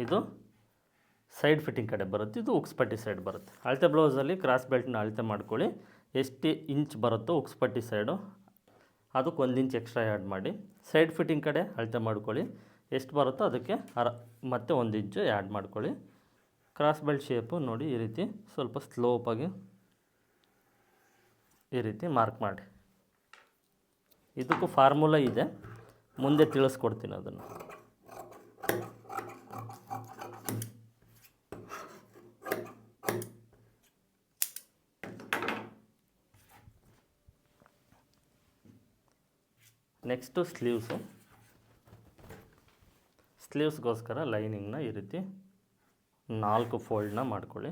ಇದು ಸೈಡ್ ಫಿಟ್ಟಿಂಗ್ ಕಡೆ ಬರುತ್ತೆ, ಇದು ಉಕ್ಸ್ಪಟ್ಟಿ ಸೈಡ್ ಬರುತ್ತೆ. ಅಳತೆ ಬ್ಲೌಸಲ್ಲಿ ಕ್ರಾಸ್ ಬೆಲ್ಟ್ನ ಅಳತೆ ಮಾಡ್ಕೊಳ್ಳಿ, ಎಷ್ಟು ಇಂಚ್ ಬರುತ್ತೋ ಉಕ್ಸ್ಪಟ್ಟಿ ಸೈಡು ಅದಕ್ಕೆ 1 ಇಂಚ್ ಎಕ್ಸ್ಟ್ರಾ ಆ್ಯಡ್ ಮಾಡಿ. ಸೈಡ್ ಫಿಟ್ಟಿಂಗ್ ಕಡೆ ಅಳತೆ ಮಾಡ್ಕೊಳ್ಳಿ, ಎಷ್ಟು ಬರುತ್ತೋ ಅದಕ್ಕೆ ಮತ್ತೆ 1 ಇಂಚು ಆ್ಯಡ್ ಮಾಡ್ಕೊಳ್ಳಿ. ಕ್ರಾಸ್ ಬೆಲ್ಟ್ ಶೇಪು ನೋಡಿ ಈ ರೀತಿ ಸ್ವಲ್ಪ ಸ್ಲೋಪಾಗಿ ಈ ರೀತಿ ಮಾರ್ಕ್ ಮಾಡಿ. ಇದಕ್ಕೂ ಫಾರ್ಮುಲಾ ಇದೆ, ಮುಂದೆ ತಿಳಿಸ್ಕೊಡ್ತೀನಿ ಅದನ್ನು. ನೆಕ್ಸ್ಟು ಸ್ಲೀವ್ಸ್ಗೋಸ್ಕರ ಲೈನಿಂಗ್ನ ಈ ರೀತಿ 4 ಫೋಲ್ಡ್ನ ಮಾಡ್ಕೊಳ್ಳಿ.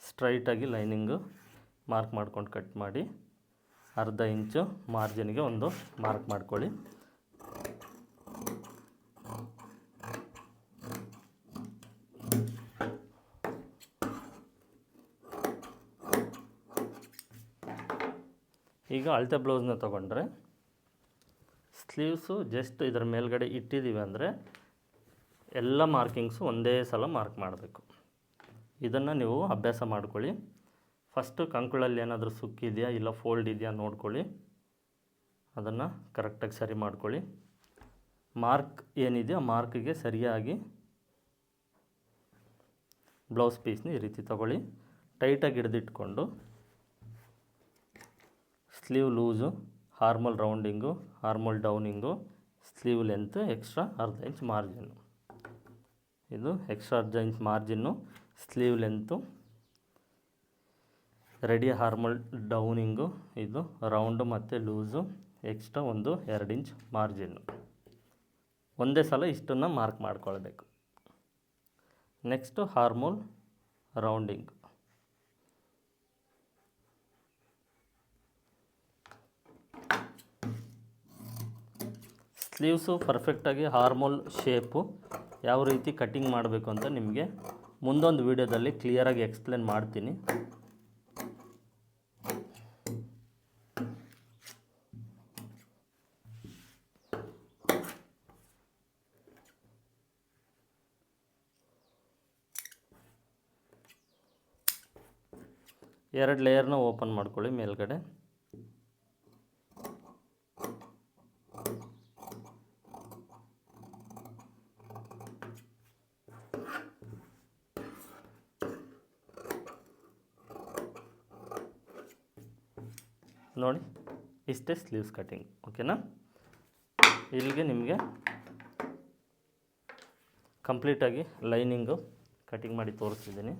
ಸ್ಟ್ರೈಟಾಗಿ ಲೈನಿಂಗು ಮಾರ್ಕ್ ಮಾಡ್ಕೊಂಡು ಕಟ್ ಮಾಡಿ. ಅರ್ಧ ಇಂಚು ಮಾರ್ಜಿನ್ಗೆ ಒಂದು ಮಾರ್ಕ್ ಮಾಡ್ಕೊಳ್ಳಿ. ಈಗ ಅಳತೆ ಬ್ಲೌಸ್ನ ತೊಗೊಂಡ್ರೆ ಸ್ಲೀವ್ಸು ಜಸ್ಟ್ ಇದರ ಮೇಲ್ಗಡೆ ಇಟ್ಟಿದ್ದೀವಿ ಅಂದರೆ ಎಲ್ಲ ಮಾರ್ಕಿಂಗ್ಸು ಒಂದೇ ಸಲ ಮಾರ್ಕ್ ಮಾಡಬೇಕು. ಇದನ್ನು ನೀವು ಅಭ್ಯಾಸ ಮಾಡ್ಕೊಳ್ಳಿ. ಫಸ್ಟು ಕಂಕುಳಲ್ಲಿ ಏನಾದರೂ ಸುಕ್ಕಿದೆಯಾ ಇಲ್ಲ ಫೋಲ್ಡ್ ಇದೆಯಾ ನೋಡ್ಕೊಳ್ಳಿ, ಅದನ್ನು ಕರೆಕ್ಟಾಗಿ ಸರಿ ಮಾಡ್ಕೊಳ್ಳಿ. ಮಾರ್ಕ್ ಏನಿದೆಯೋ ಆ ಮಾರ್ಕಿಗೆ ಸರಿಯಾಗಿ ಬ್ಲೌಸ್ ಪೀಸ್ನ ಈ ರೀತಿ ತೊಗೊಳ್ಳಿ. ಟೈಟಾಗಿ ಹಿಡಿದಿಟ್ಕೊಂಡು sleeve loose, armhole rounding, armhole downing, sleeve length extra ಅರ್ಧ ಇಂಚ್ ಮಾರ್ಜಿನ್ನು. ಇದು ಎಕ್ಸ್ಟ್ರಾ ಅರ್ಧ inch margin, sleeve length, ready armhole downing, ಇದು ರೌಂಡು ಮತ್ತು ಲೂಸು, ಎಕ್ಸ್ಟ್ರಾ ಒಂದು 2 ಇಂಚ್ ಮಾರ್ಜಿನ್ನು. ಒಂದೇ ಸಲ ಇಷ್ಟನ್ನು ಮಾರ್ಕ್ ಮಾಡ್ಕೊಳ್ಬೇಕು. Next ಹಾರ್ಮೋಲ್ rounding. ಸ್ಲೀವ್ಸು ಪರ್ಫೆಕ್ಟಾಗಿ ಹಾರ್ಮೋಲ್ ಶೇಪು ಯಾವ ರೀತಿ ಕಟ್ಟಿಂಗ್ ಮಾಡಬೇಕು ಅಂತ ನಿಮಗೆ ಮುಂದೊಂದು ವೀಡಿಯೋದಲ್ಲಿ ಕ್ಲಿಯರಾಗಿ ಎಕ್ಸ್ಪ್ಲೇನ್ ಮಾಡ್ತೀನಿ. 2 ಲೇಯರ್ನ ಓಪನ್ ಮಾಡ್ಕೊಳ್ಳಿ ಮೇಲ್ಗಡೆ. ನೋಡಿ, ಇಷ್ಟೇ ಸ್ಲೀವ್ಸ್ ಕಟ್ಟಿಂಗ್. ಓಕೆನಾ? ಇಲ್ಲಿಗೆ ನಿಮಗೆ ಕಂಪ್ಲೀಟಾಗಿ ಲೈನಿಂಗು ಕಟಿಂಗ್ ಮಾಡಿ ತೋರಿಸ್ತಿದ್ದೀನಿ.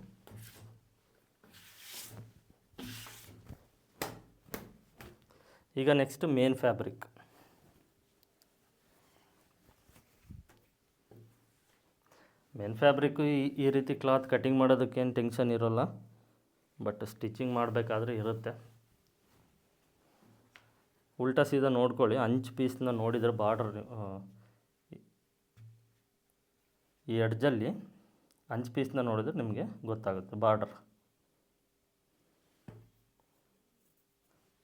ಈಗ next main fabric. Main fabric ಈ ರೀತಿ ಕ್ಲಾತ್ ಕಟಿಂಗ್ ಮಾಡೋದಕ್ಕೇನು ಟೆನ್ಷನ್ ಇರೋಲ್ಲ, ಬಟ್ ಸ್ಟಿಚಿಂಗ್ ಮಾಡಬೇಕಾದ್ರೆ ಇರುತ್ತೆ. ಉಲ್ಟಾ ಸೀದಾ ನೋಡ್ಕೊಳ್ಳಿ. ಅಂಚು ಪೀಸ್ನ ನೋಡಿದರೆ ಬಾರ್ಡರ್ ಈ ಎಡ್ಜಲ್ಲಿ ಅಂಚು ಪೀಸ್ನ ನೋಡಿದ್ರೆ ನಿಮಗೆ ಗೊತ್ತಾಗುತ್ತೆ ಬಾರ್ಡರ್.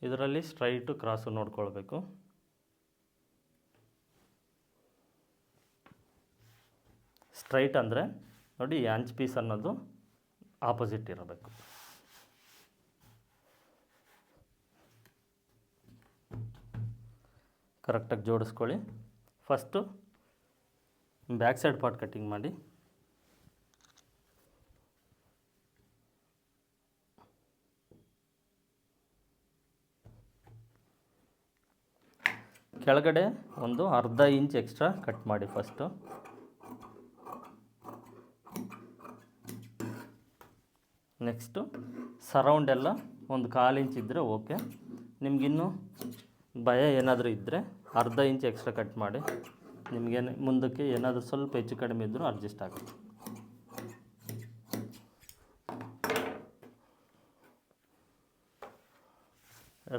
ಇದರಲ್ಲಿ ಸ್ಟ್ರೈಟು ಕ್ರಾಸು ನೋಡ್ಕೊಳ್ಬೇಕು. ಸ್ಟ್ರೈಟ್ ಅಂದರೆ ನೋಡಿ, ಈ ಅಂಚು ಪೀಸ್ ಅನ್ನೋದು ಆಪೋಸಿಟ್ ಇರಬೇಕು. ಕರೆಕ್ಟಾಗಿ ಜೋಡಿಸ್ಕೊಳ್ಳಿ. First back side part cutting ಮಾಡಿ. ಕೆಳಗಡೆ ಒಂದು ಅರ್ಧ ಇಂಚ್ ಎಕ್ಸ್ಟ್ರಾ ಕಟ್ ಮಾಡಿ ಫಸ್ಟು. ನೆಕ್ಸ್ಟು ಸರೌಂಡ್ ಎಲ್ಲ ಒಂದು 1/4 ಇಂಚ್ ಇದ್ದರೆ ಓಕೆ. ನಿಮಗಿನ್ನೂ ಭಯ ಏನಾದರೂ ಇದ್ದರೆ ಅರ್ಧ ಇಂಚ್ ಎಕ್ಸ್ಟ್ರಾ ಕಟ್ ಮಾಡಿ. ನಿಮಗೇನು ಮುಂದಕ್ಕೆ ಏನಾದರೂ ಸ್ವಲ್ಪ ಹೆಚ್ಚು ಕಡಿಮೆ ಇದ್ದರೂ ಅಡ್ಜಸ್ಟ್ ಆಗುತ್ತೆ.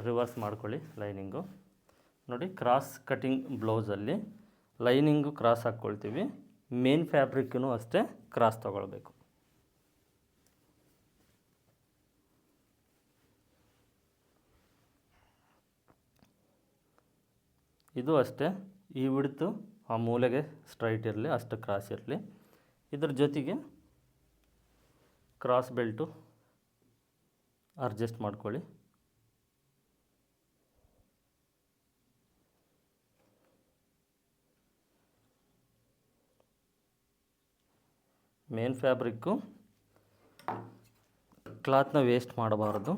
ರಿವರ್ಸ್ ಮಾಡ್ಕೊಳ್ಳಿ ಲೈನಿಂಗು. ನೋಡಿ, ಕ್ರಾಸ್ ಕಟಿಂಗ್ ಬ್ಲೌಸಲ್ಲಿ ಲೈನಿಂಗು ಕ್ರಾಸ್ ಹಾಕ್ಕೊಳ್ತೀವಿ. ಮೇನ್ ಫ್ಯಾಬ್ರಿಕ್ಕೂ ಅಷ್ಟೇ ಕ್ರಾಸ್ ತೊಗೊಳ್ಬೇಕು. ಇದು ಅಷ್ಟೇ, ಈ ವಿಡ್ತು ಆ ಮೂಲೆಗೆ ಸ್ಟ್ರೈಟ್ ಇರಲಿ, ಅಷ್ಟು ಕ್ರಾಸ್ ಇರಲಿ. ಇದ್ರ ಜೊತೆಗೆ ಕ್ರಾಸ್ ಬೆಲ್ಟು ಅಡ್ಜಸ್ಟ್ ಮಾಡ್ಕೊಳ್ಳಿ. ಮೇನ್ ಫ್ಯಾಬ್ರಿಕ್ಕು ಕ್ಲಾತ್ನ ವೇಸ್ಟ್ ಮಾಡಬಾರ್ದು.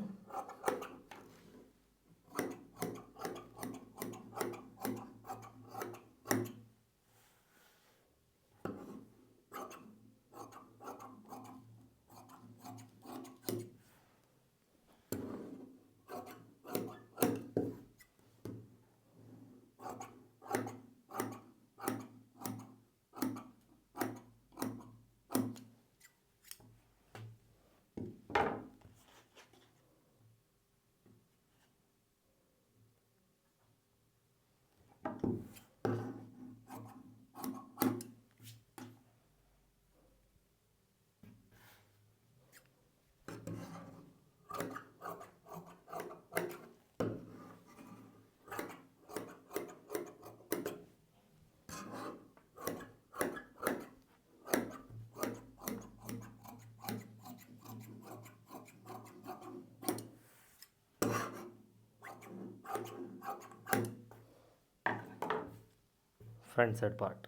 ಫ್ರಂಟ್ ಸೈಡ್ ಪಾರ್ಟ್,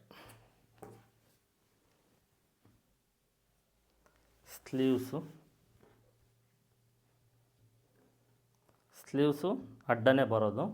ಸ್ಲೀವ್ಸು ಅಡ್ಡನೇ ಬರೋದು.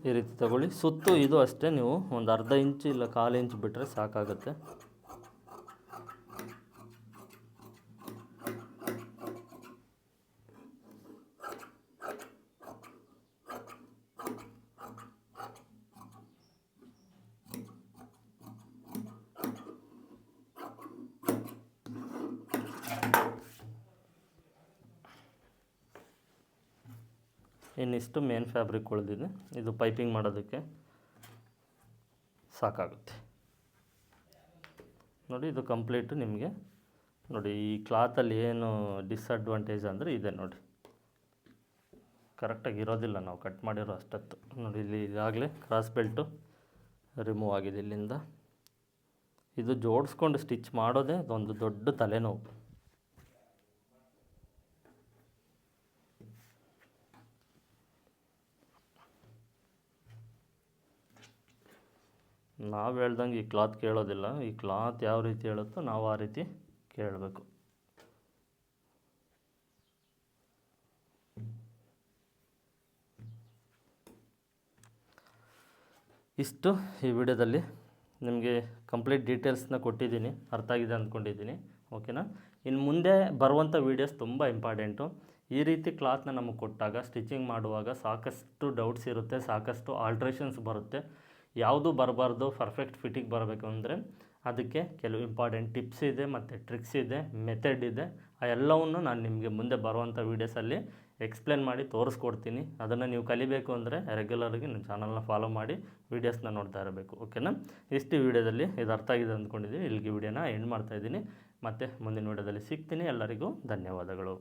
ಈ ರೀತಿ ತಗೊಳ್ಳಿ. ಸುತ್ತು ಇದು ಅಷ್ಟೇ, ನೀವು ಒಂದು ಅರ್ಧ ಇಂಚು ಇಲ್ಲ 1/4 ಇಂಚ್ ಬಿಟ್ಟರೆ ಸಾಕಾಗುತ್ತೆ. ಇನ್ನಿಷ್ಟು ಮೇನ್ ಫ್ಯಾಬ್ರಿಕ್ ಉಳಿದಿದೆ, ಇದು ಪೈಪಿಂಗ್ ಮಾಡೋದಕ್ಕೆ ಸಾಕಾಗುತ್ತೆ. ನೋಡಿ ಇದು ಕಂಪ್ಲೀಟು ನಿಮಗೆ ನೋಡಿ ಈ ಕ್ಲಾತಲ್ಲಿ ಏನು ಡಿಸ್ಅಡ್ವಾಂಟೇಜ್ ಅಂದರೆ ಇದೆ ನೋಡಿ, ಕರೆಕ್ಟಾಗಿ ಇರೋದಿಲ್ಲ ನಾವು ಕಟ್ ಮಾಡಿರೋ ಅಷ್ಟೊತ್ತು. ನೋಡಿ ಇಲ್ಲಿ ಈಗಾಗಲೇ ಕ್ರಾಸ್ ಬೆಲ್ಟು ರಿಮೂವ್ ಆಗಿದೆ ಇಲ್ಲಿಂದ. ಇದು ಜೋಡಿಸ್ಕೊಂಡು ಸ್ಟಿಚ್ ಮಾಡೋದೇ ಒಂದು ದೊಡ್ಡ ತಲೆನೋವು. ನಾವು ಹೇಳ್ದಂಗೆ ಈ ಕ್ಲಾತ್ ಕೇಳೋದಿಲ್ಲ, ಈ ಕ್ಲಾತ್ ಯಾವ ರೀತಿ ಹೇಳುತ್ತೋ ನಾವು ಆ ರೀತಿ ಕೇಳಬೇಕು. ಇಷ್ಟು ಈ ವಿಡಿಯೋದಲ್ಲಿ ನಿಮಗೆ ಕಂಪ್ಲೀಟ್ ಡೀಟೇಲ್ಸ್ನ ಕೊಟ್ಟಿದ್ದೀನಿ, ಅರ್ಥ ಆಗಿದೆ ಅಂದ್ಕೊಂಡಿದ್ದೀನಿ. ಓಕೆನಾ? ಇನ್ನು ಮುಂದೆ ಬರುವಂಥ ವೀಡಿಯೋಸ್ ತುಂಬ ಇಂಪಾರ್ಟೆಂಟು. ಈ ರೀತಿ ಕ್ಲಾತ್ನ ನಮಗೆ ಕೊಟ್ಟಾಗ ಸ್ಟಿಚಿಂಗ್ ಮಾಡುವಾಗ ಸಾಕಷ್ಟು ಡೌಟ್ಸ್ ಇರುತ್ತೆ, ಸಾಕಷ್ಟು ಆಲ್ಟ್ರೇಷನ್ಸ್ ಬರುತ್ತೆ. ಯಾವುದು ಬರಬಾರ್ದು, ಪರ್ಫೆಕ್ಟ್ ಫಿಟ್ಟಿಂಗ್ ಬರಬೇಕು ಅಂದರೆ ಅದಕ್ಕೆ ಕೆಲವು ಇಂಪಾರ್ಟೆಂಟ್ ಟಿಪ್ಸ್ ಇದೆ ಮತ್ತು ಟ್ರಿಕ್ಸ್ ಇದೆ, ಮೆಥಡ್ ಇದೆ. ಆ ಎಲ್ಲವನ್ನು ನಾನು ನಿಮಗೆ ಮುಂದೆ ಬರುವಂಥ ವೀಡಿಯೋಸಲ್ಲಿ ಎಕ್ಸ್ಪ್ಲೇನ್ ಮಾಡಿ ತೋರಿಸ್ಕೊಡ್ತೀನಿ. ಅದನ್ನು ನೀವು ಕಲಿಬೇಕು ಅಂದರೆ ರೆಗ್ಯುಲರಾಗಿ ನನ್ನ ಚಾನಲ್ನ ಫಾಲೋ ಮಾಡಿ ವೀಡಿಯೋಸ್ನ ನೋಡ್ತಾ ಇರಬೇಕು. ಓಕೆನಾ? ಇಷ್ಟು ವೀಡಿಯೋದಲ್ಲಿ ಇದು ಅರ್ಥ ಆಗಿದೆ ಅಂದ್ಕೊಂಡಿದ್ದೀನಿ. ಇಲ್ಲಿಗೆ ವೀಡಿಯೋನ ಎಂಡ್ ಮಾಡ್ತಾಯಿದ್ದೀನಿ. ಮತ್ತು ಮುಂದಿನ ವೀಡಿಯೋದಲ್ಲಿ ಸಿಗ್ತೀನಿ. ಎಲ್ಲರಿಗೂ ಧನ್ಯವಾದಗಳು.